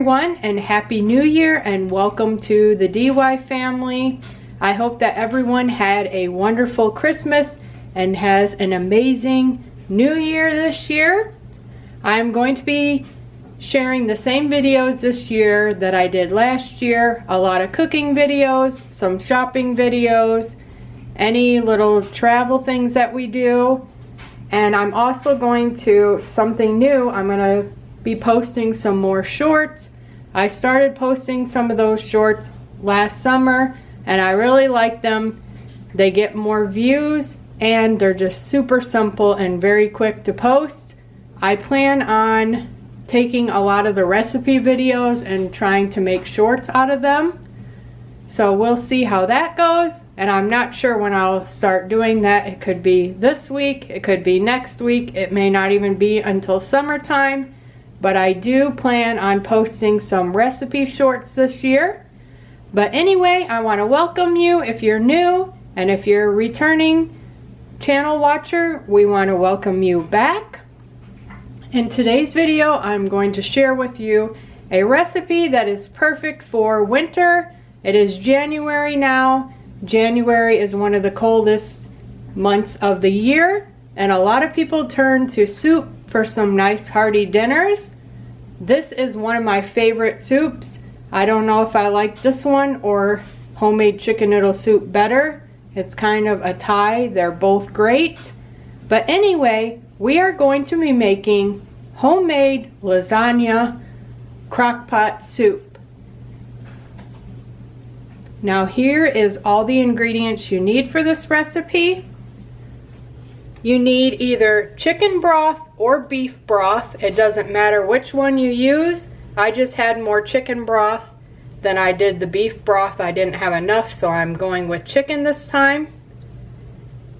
Everyone, and Happy New Year and welcome to the DY family. I hope that everyone had a wonderful Christmas and has an amazing New Year this year. I'm going to be sharing the same videos this year that I did last year. A lot of cooking videos, some shopping videos, any little travel things that we do. And I'm also going to, something new, I'm going to be posting some more shorts. I started posting some of those shorts last summer and I really like them. They get more views and they're just super simple and very quick to post. I plan on taking a lot of the recipe videos and trying to make shorts out of them. So we'll see how that goes, and I'm not sure when I'll start doing that. It could be this week, it could be next week, it may not even be until summertime. But I do plan on posting some recipe shorts this year. But anyway, I want to welcome you if you're new, and if you're a returning channel watcher, we want to welcome you back. In today's video, I'm going to share with you a recipe that is perfect for winter. It is January now. January is one of the coldest months of the year, and a lot of people turn to soup for some nice hearty dinners. This is one of my favorite soups. I don't know if I like this one or homemade chicken noodle soup better. It's kind of a tie. They're both great. But anyway, we are going to be making homemade lasagna crockpot soup. Now here is all the ingredients you need for this recipe. You need either chicken broth or beef broth. It doesn't matter which one you use. I just had more chicken broth than I did the beef broth. I didn't have enough, so I'm going with chicken this time.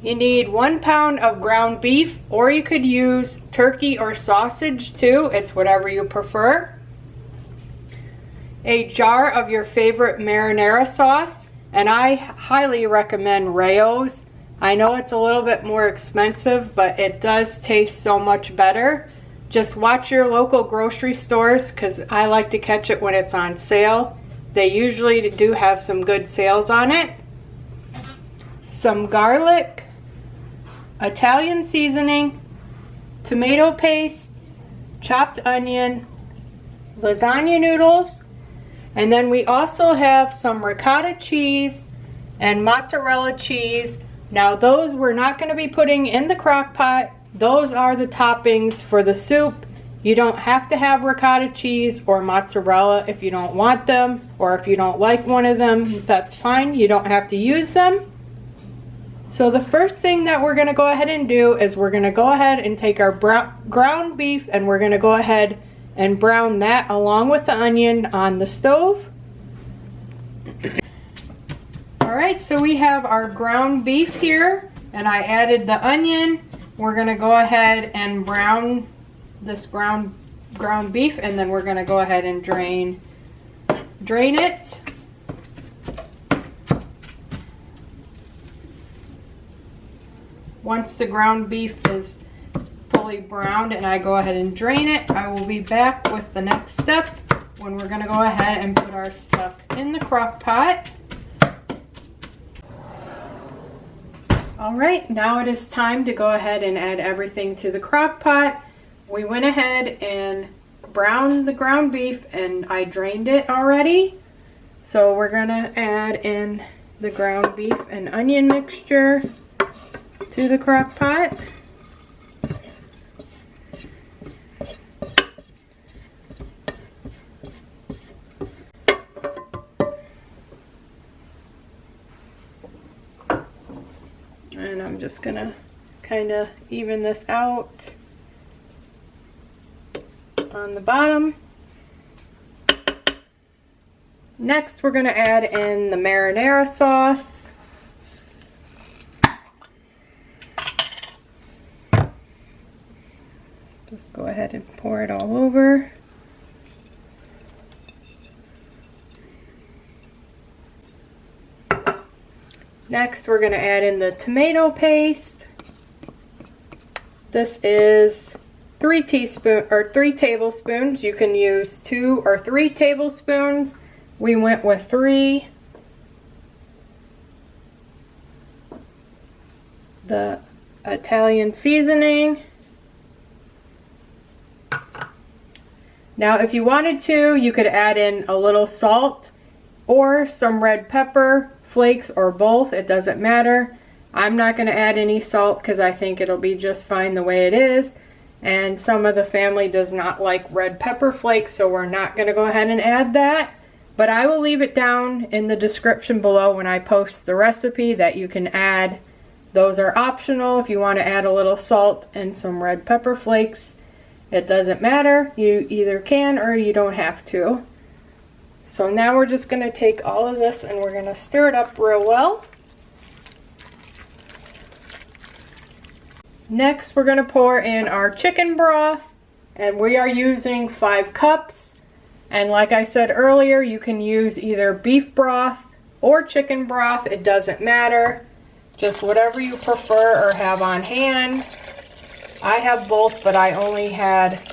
You need 1 pound of ground beef, or you could use turkey or sausage too. It's whatever you prefer. A jar of your favorite marinara sauce, and I highly recommend Rao's. I know it's a little bit more expensive, but it does taste so much better. Just watch your local grocery stores, because I like to catch it when it's on sale. They usually do have some good sales on it. Some garlic, Italian seasoning, tomato paste, chopped onion, lasagna noodles, and then we also have some ricotta cheese and mozzarella cheese. Now those we're not going to be putting in the crock pot. Those are the toppings for the soup. You don't have to have ricotta cheese or mozzarella if you don't want them, or if you don't like one of them, that's fine. You don't have to use them. So the first thing that we're going to go ahead and do is we're going to go ahead and take our ground beef and we're going to go ahead and brown that along with the onion on the stove. Alright, so we have our ground beef here, and I added the onion. We're going to go ahead and brown this ground beef, and then we're going to go ahead and drain it. Once the ground beef is fully browned and I go ahead and drain it, I will be back with the next step when we're going to go ahead and put our stuff in the crock pot. Alright, now it is time to go ahead and add everything to the crock pot. We went ahead and browned the ground beef and I drained it already. So we're going to add in the ground beef and onion mixture to the crock pot. And I'm just gonna kind of even this out on the bottom. Next, we're gonna add in the marinara sauce. Just go ahead and pour it all over. Next, we're going to add in the tomato paste. This is 3 tablespoons. You can use 2 or 3 tablespoons. We went with 3. The Italian seasoning. Now if you wanted to, you could add in a little salt or some red pepper, flakes, or both. It doesn't matter. I'm not going to add any salt because I think it'll be just fine the way it is. And some of the family does not like red pepper flakes, so we're not going to go ahead and add that. But I will leave it down in the description below when I post the recipe that you can add. Those are optional if you want to add a little salt and some red pepper flakes. It doesn't matter. You either can or you don't have to. So now we're just going to take all of this and we're going to stir it up real well. Next, we're going to pour in our chicken broth, and we are using 5 cups. And like I said earlier, you can use either beef broth or chicken broth. It doesn't matter. Just whatever you prefer or have on hand. I have both, but I only had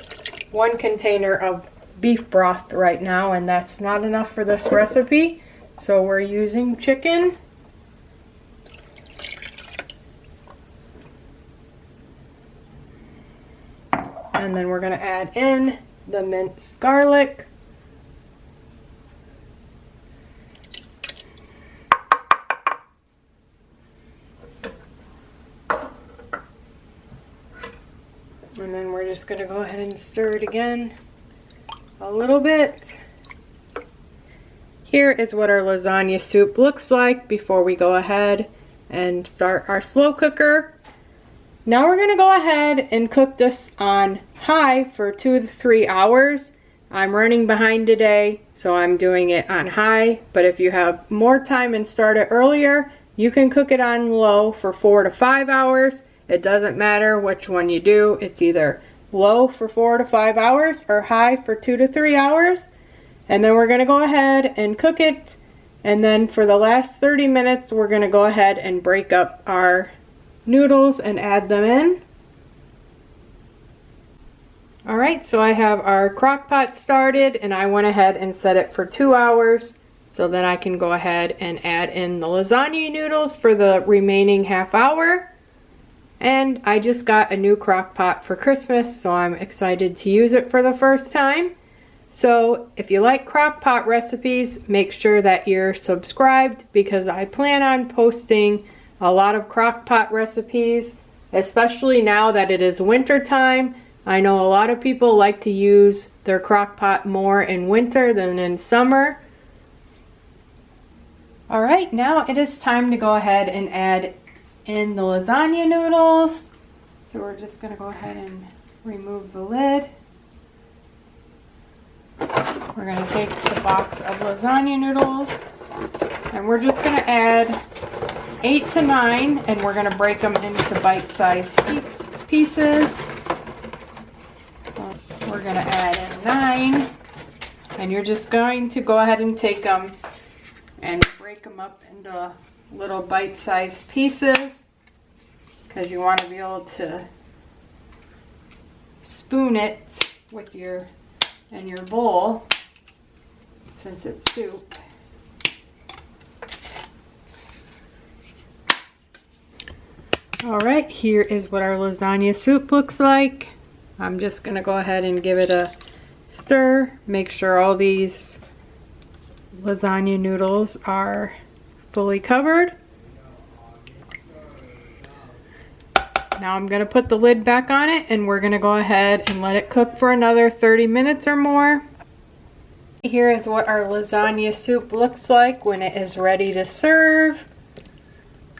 1 container of beef broth right now, and that's not enough for this recipe. So we're using chicken. And then we're going to add in the minced garlic. And then we're just going to go ahead and stir it again a little bit. Here is what our lasagna soup looks like before we go ahead and start our slow cooker. Now we're going to go ahead and cook this on high for 2 to 3 hours. I'm running behind today, so I'm doing it on high. But if you have more time and start it earlier, you can cook it on low for 4 to 5 hours. It doesn't matter which one you do. It's either low for 4 to 5 hours or high for 2 to 3 hours. And then we're going to go ahead and cook it. And then for the last 30 minutes, we're going to go ahead and break up our noodles and add them in. Alright, so I have our crock pot started and I went ahead and set it for 2 hours. So then I can go ahead and add in the lasagna noodles for the remaining half hour. And I just got a new crock pot for Christmas, so I'm excited to use it for the first time. So if you like crock pot recipes, make sure that you're subscribed because I plan on posting a lot of crock pot recipes, especially now that it is winter time. I know a lot of people like to use their crock pot more in winter than in summer. Alright, now it is time to go ahead and add in the lasagna noodles. So we're just going to go ahead and remove the lid. We're going to take the box of lasagna noodles and we're just going to add 8 to 9 and we're going to break them into bite-sized pieces. So we're going to add in 9 and you're just going to go ahead and take them and break them up into little bite-sized pieces because you want to be able to spoon it with your bowl since it's soup. Alright, here is what our lasagna soup looks like. I'm just going to go ahead and give it a stir. Make sure all these lasagna noodles are fully covered. Now I'm going to put the lid back on it and we're going to go ahead and let it cook for another 30 minutes or more. Here is what our lasagna soup looks like when it is ready to serve.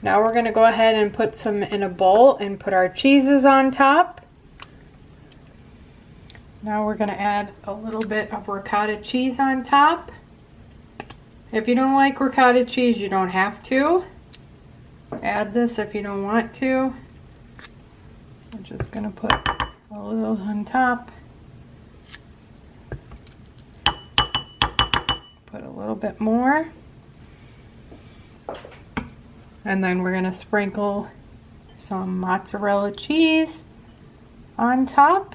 Now we're going to go ahead and put some in a bowl and put our cheeses on top. Now we're going to add a little bit of ricotta cheese on top. If you don't like ricotta cheese, you don't have to. Add this if you don't want to. I'm just going to put a little on top. Put a little bit more. And then we're going to sprinkle some mozzarella cheese on top.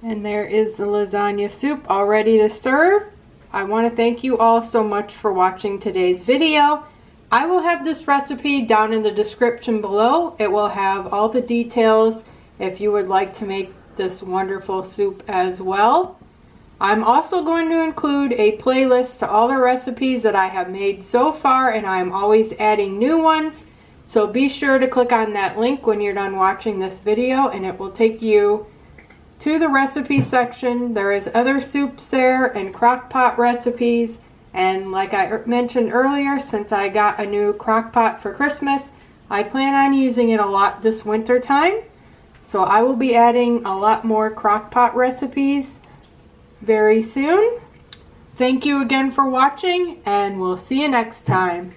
And there is the lasagna soup all ready to serve. I want to thank you all so much for watching today's video. I will have this recipe down in the description below. It will have all the details if you would like to make this wonderful soup as well. I'm also going to include a playlist to all the recipes that I have made so far, and I'm always adding new ones. So be sure to click on that link when you're done watching this video and it will take you to the recipe section. There is other soups there and crock pot recipes. And like I mentioned earlier, since I got a new crock pot for Christmas, I plan on using it a lot this winter time. So I will be adding a lot more crock pot recipes very soon. Thank you again for watching, and we'll see you next time.